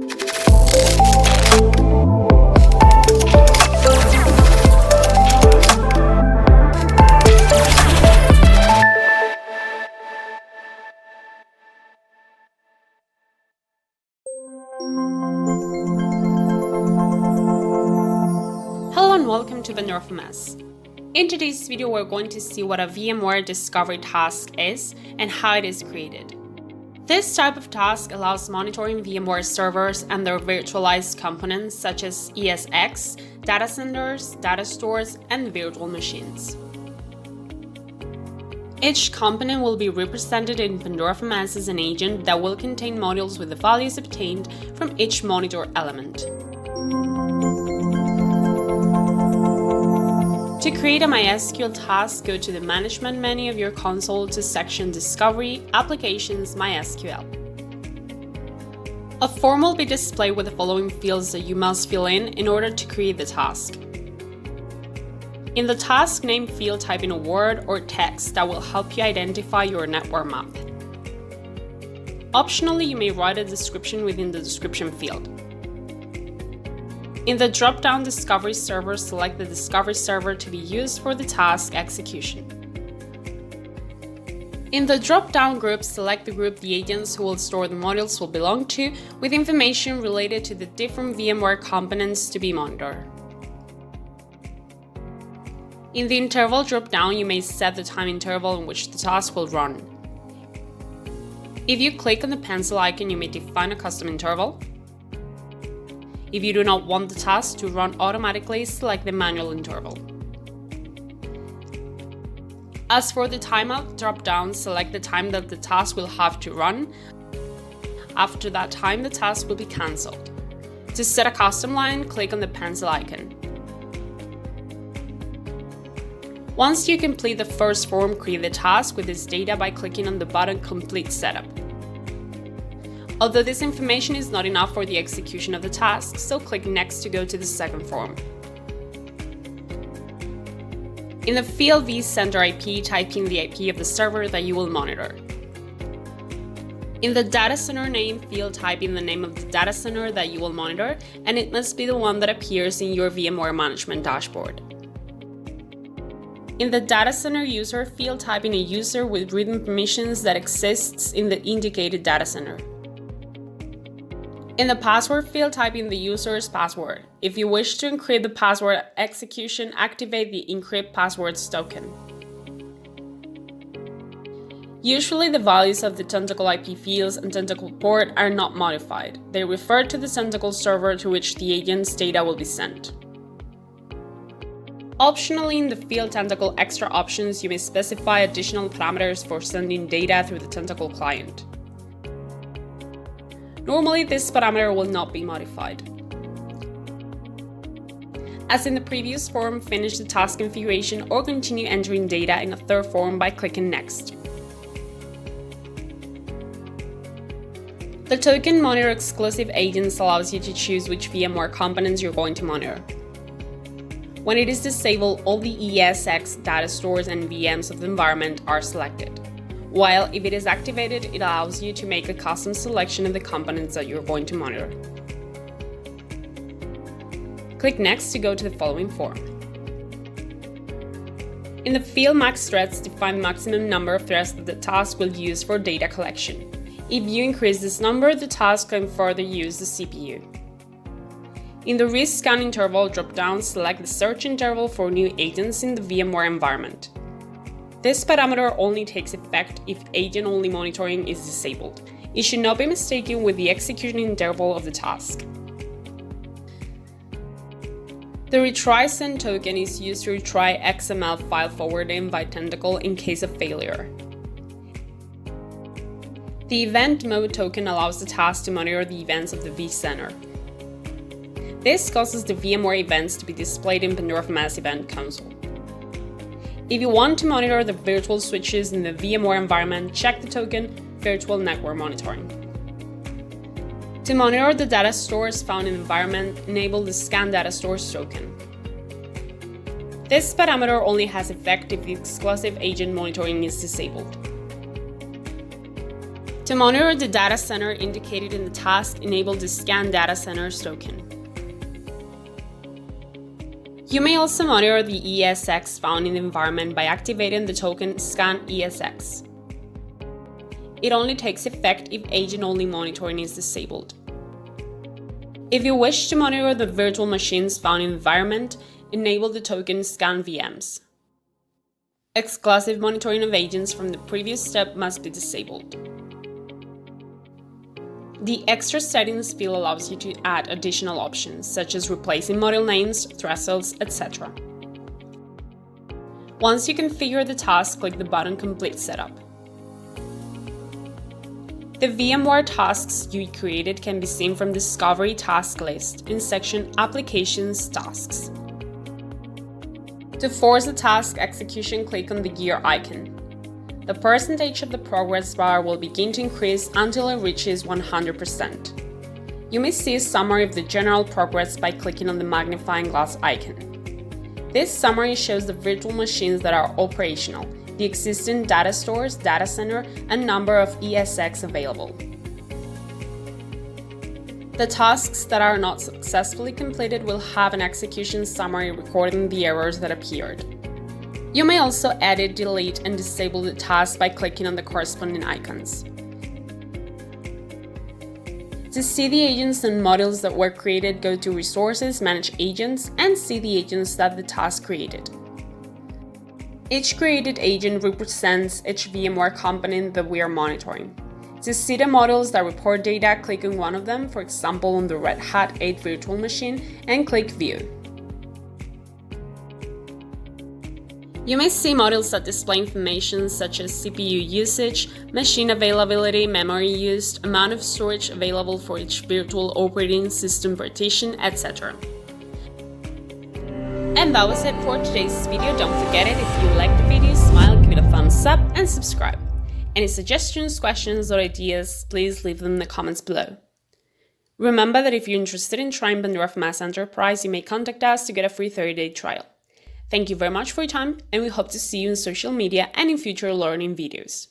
Hello and welcome to Pandora FMS. In today's video, we're going to see what a VMware discovery task is and how it is created. This type of task allows monitoring VMware servers and their virtualized components such as ESX, data centers, data stores, and virtual machines. Each component will be represented in Pandora FMS as an agent that will contain modules with the values obtained from each monitor element. To create a MySQL task, go to the Management menu of your console to section Discovery, Applications, MySQL. A form will be displayed with the following fields that you must fill in order to create the task. In the task name field, type in a word or text that will help you identify your network map. Optionally, you may write a description within the description field. In the drop-down Discovery Server, select the Discovery Server to be used for the task execution. In the drop-down group, select the group the agents who will store the modules will belong to, with information related to the different VMware components to be monitored. In the interval drop-down, you may set the time interval in which the task will run. If you click on the pencil icon, you may define a custom interval. If you do not want the task to run automatically, select the manual interval. As for the timeout drop-down, select the time that the task will have to run. After that time, the task will be cancelled. To set a custom line, click on the pencil icon. Once you complete the first form, create the task with this data by clicking on the button Complete Setup. Although this information is not enough for the execution of the task, so click Next to go to the second form. In the field vCenter IP, type in the IP of the server that you will monitor. In the data center name field, type in the name of the data center that you will monitor, and it must be the one that appears in your VMware management dashboard. In the data center user field, type in a user with written permissions that exists in the indicated data center. In the password field, type in the user's password. If you wish to encrypt the password execution, activate the Encrypt Passwords token. Usually, the values of the Tentacle IP fields and Tentacle port are not modified. They refer to the Tentacle server to which the agent's data will be sent. Optionally, in the field Tentacle Extra Options, you may specify additional parameters for sending data through the Tentacle client. Normally, this parameter will not be modified. As in the previous form, finish the task configuration or continue entering data in a third form by clicking Next. The Token Monitor Exclusive Agents allows you to choose which VMware components you're going to monitor. When it is disabled, all the ESX data stores and VMs of the environment are selected. While if it is activated, it allows you to make a custom selection of the components that you're going to monitor. Click Next to go to the following form. In the field Max Threads, define the maximum number of threads that the task will use for data collection. If you increase this number, the task can further use the CPU. In the Risk Scan interval drop-down, select the search interval for new agents in the VMware environment. This parameter only takes effect if agent-only monitoring is disabled. It should not be mistaken with the execution interval of the task. The retry send token is used to retry XML file forwarding by Tentacle in case of failure. The event mode token allows the task to monitor the events of the vCenter. This causes the VMware events to be displayed in Pandora FMS Event Console. If you want to monitor the virtual switches in the VMware environment, check the token Virtual Network Monitoring. To monitor the data stores found in the environment, enable the Scan Data Stores token. This parameter only has effect if the exclusive agent monitoring is disabled. To monitor the data center indicated in the task, enable the Scan Data Centers token. You may also monitor the ESX found in the environment by activating the token Scan ESX. It only takes effect if agent-only monitoring is disabled. If you wish to monitor the virtual machines found in the environment, enable the token Scan VMs. Exclusive monitoring of agents from the previous step must be disabled. The Extra Settings field allows you to add additional options, such as replacing model names, thresholds, etc. Once you configure the task, click the button Complete Setup. The VMware tasks you created can be seen from Discovery Task List in section Applications Tasks. To force the task execution, click on the gear icon. The percentage of the progress bar will begin to increase until it reaches 100%. You may see a summary of the general progress by clicking on the magnifying glass icon. This summary shows the virtual machines that are operational, the existing data stores, data center, and number of ESX available. The tasks that are not successfully completed will have an execution summary recording the errors that appeared. You may also edit, delete, and disable the task by clicking on the corresponding icons. To see the agents and modules that were created, go to Resources, Manage Agents, and see the agents that the task created. Each created agent represents each VMware component that we are monitoring. To see the models that report data, click on one of them, for example on the Red Hat 8 virtual machine, and click View. You may see models that display information such as CPU usage, machine availability, memory used, amount of storage available for each virtual operating system partition, etc. And that was it for today's video. Don't forget it, if you liked the video, smile, give it a thumbs up, and subscribe. Any suggestions, questions, or ideas, please leave them in the comments below. Remember that if you're interested in trying Pandora FMS Enterprise, you may contact us to get a free 30-day trial. Thank you very much for your time, and we hope to see you in social media and in future learning videos.